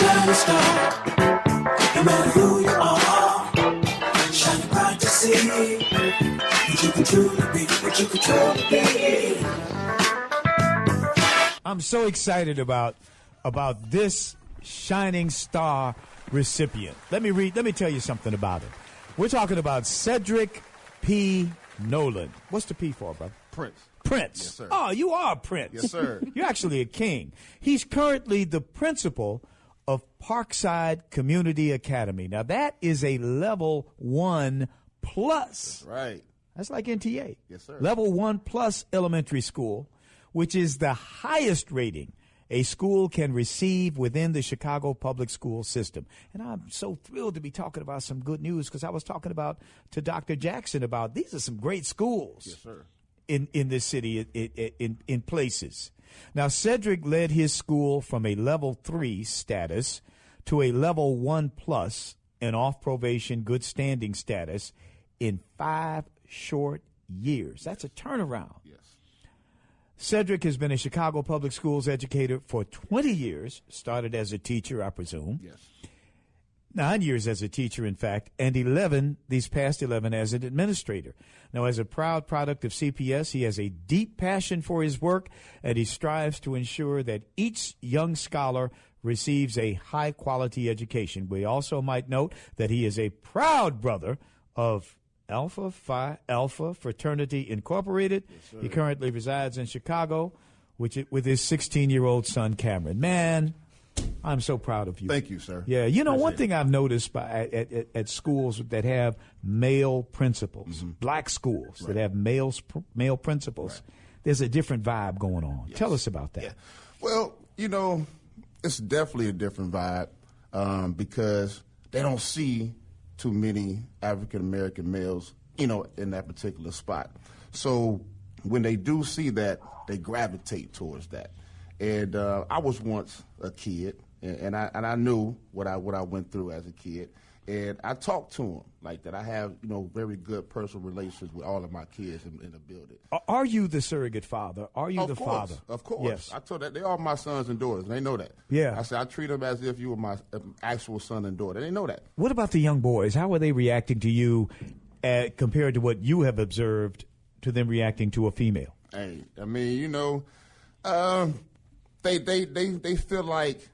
shining star. No matter who you are, shining bright to see what you can truly be, what you can truly be. I'm so excited about this Shining Star recipient. Let me tell you something about it. We're talking about Cedric P. Nolan. What's the P for, brother? Prince. Prince. Yes, sir. Oh, you are a prince. Yes, sir. You're actually a king. He's currently the principal of Parkside Community Academy. Now, that is a level 1 plus. That's right. That's like NTA. Yes, sir. Level 1 plus elementary school, which is the highest rating a school can receive within the Chicago public school system. And I'm so thrilled to be talking about some good news because I was talking to Dr. Jackson about these are some great schools. Yes, sir. In this city, in places. Now, Cedric led his school from a level 3 status to a level 1 plus and off probation good standing status in 5 short years. That's a turnaround. Yes. Cedric has been a Chicago public schools educator for 20 years, started as a teacher, I presume. Yes. 9 years as a teacher, in fact, and these past 11 as an administrator. Now, as a proud product of CPS, he has a deep passion for his work, and he strives to ensure that each young scholar receives a high-quality education. We also might note that he is a proud brother of Alpha Phi Alpha Fraternity Incorporated. Yes, he currently resides in Chicago with his 16-year-old son, Cameron. Man, I'm so proud of you. Thank you, sir. Yeah, one thing I've noticed at schools that have male principals, black schools that have male principals, there's a different vibe going on. Yes. Tell us about that. Yeah. Well, it's definitely a different vibe because they don't see too many African-American males, in that particular spot. So when they do see that, they gravitate towards that. And I was once a kid, and I knew what I went through as a kid, and I talked to them like that. I have very good personal relations with all of my kids in the building. Are you the surrogate father? Are you the father? Of course. Yes. I told that they are my sons and daughters, and they know that. Yeah. I said I treat them as if you were my actual son and daughter. They know that. What about the young boys? How are they reacting to you compared to what you have observed to them reacting to a female? Hey, I mean, they feel like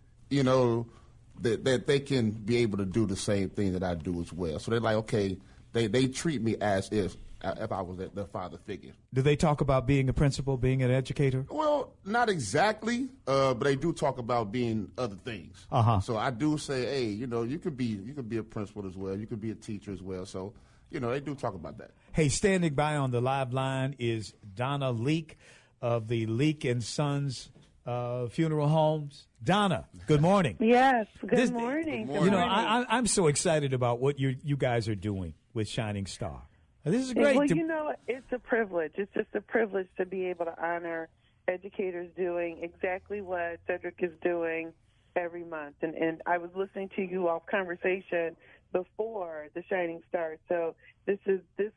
that they can be able to do the same thing that I do as well. So they're like, okay, they treat me as if I was their father figure. Do they talk about being a principal, being an educator? Well, not exactly, but they do talk about being other things. So I do say, hey, you could be a principal as well. You could be a teacher as well. So they do talk about that. Hey, standing by on the live line is Donna Leak of the Leak and Sons Funeral Homes. Donna, good morning. Yes, good morning. Good morning. I'm so excited about what you guys are doing with Shining Star. This is great. Well, it's a privilege. It's just a privilege to be able to honor educators doing exactly what Cedric is doing every month. And I was listening to you all conversation before the Shining Star. So this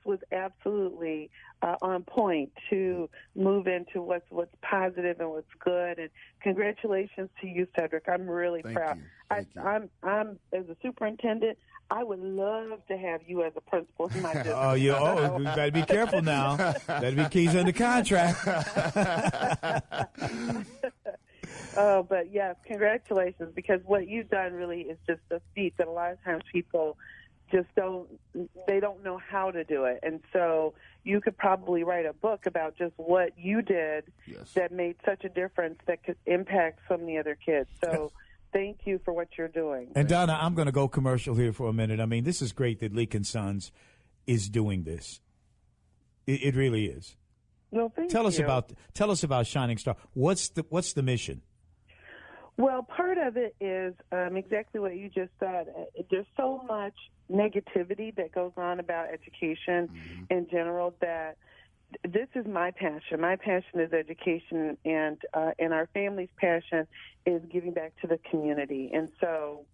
was absolutely on point to move into what's positive and what's good. And congratulations to you, Cedric. I'm really proud. Thank you. I'm as a superintendent, I would love to have you as a principal in my district. You better be careful now. Better be keys under contract. But yes, congratulations, because what you've done really is just a feat that a lot of times people just don't know how to do it. And so you could probably write a book about just what you did that made such a difference that could impact so many other kids. So thank you for what you're doing. And Donna, I'm going to go commercial here for a minute. I mean, this is great that Leak and Sons is doing this. It really is. Well, thank Tell you. us about Shining Star. What's the mission? Well, part of it is exactly what you just said. There's so much negativity that goes on about education in general that this is my passion. My passion is education, and our family's passion is giving back to the community. And so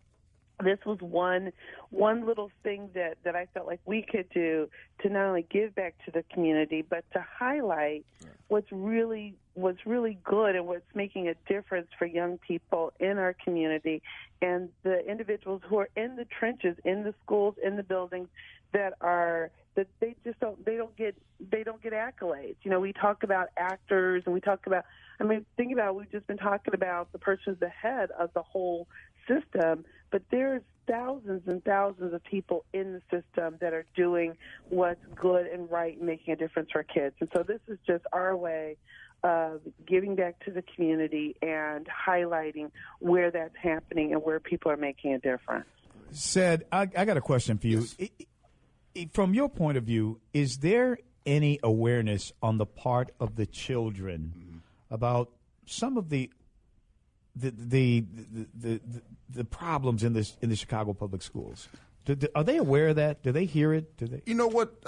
this was one little thing that I felt like we could do to not only give back to the community, but to highlight what's really good and what's making a difference for young people in our community and the individuals who are in the trenches, in the schools, in the buildings that they don't get accolades. You know, we talk about actors and we talk about, think about it, we've just been talking about the person who's the head of the whole system, but there's thousands and thousands of people in the system that are doing what's good and right and making a difference for kids. And so this is just our way of giving back to the community and highlighting where that's happening and where people are making a difference. Ced, I got a question for you. Yes. From your point of view, is there any awareness on the part of the children about some of the problems in the Chicago public schools? Are they aware of that? Do they hear it? Do they? You know what?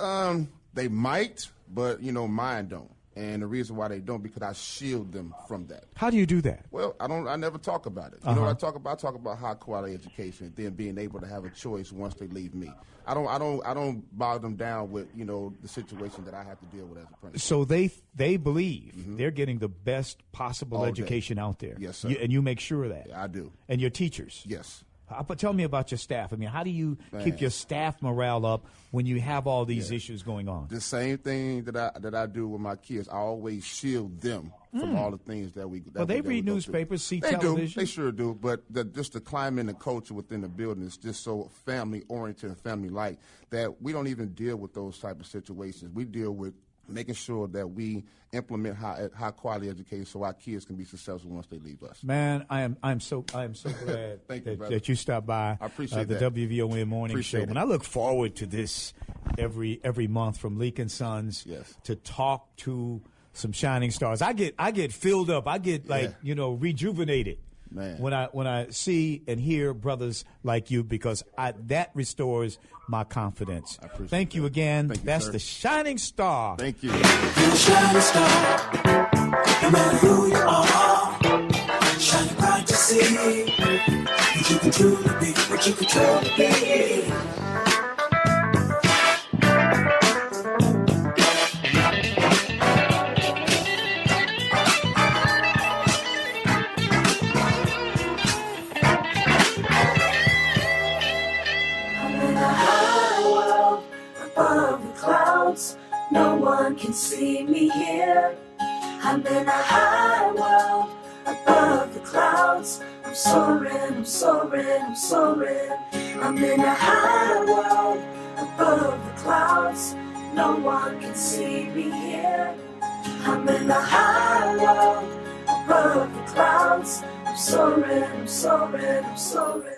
They might, but mine don't. And the reason why they don't, because I shield them from that. How do you do that? Well, I never talk about it. You know what I talk about? I talk about high quality education and then being able to have a choice once they leave me. I don't bog them down with, the situation that I have to deal with as a principal. So they believe they're getting the best possible education out there. Yes, sir. And you make sure of that. Yeah, I do. And your teachers. Yes. But tell me about your staff. How do you keep your staff morale up when you have all these issues going on? The same thing that I do with my kids. I always shield them from all the things that we. Well, they read newspapers, see television. They sure do. But just the climate and the culture within the building is just so family oriented and family like that we don't even deal with those type of situations. We deal with making sure that we implement high quality education so our kids can be successful once they leave us. Man, I'm so glad that you stopped by. I appreciate the that. WVON morning Appreciate show. it. And I look forward to this every month from Leak and Sons to talk to some shining stars. I get filled up. I get rejuvenated. Man. When I see and hear brothers like you, because that restores my confidence. I appreciate Thank you that. again. Thank you, That's sir. the shining star. Thank you. You're a shining star, no matter who you are, shining bright to see what you can truly be, what you can truly be. No one can see me here. I'm in a high world above the clouds. I'm soaring, I'm soaring, I'm soaring. I'm in a high world above the clouds. No one can see me here. I'm in a high world above the clouds. I'm soaring, I'm soaring, I'm soaring.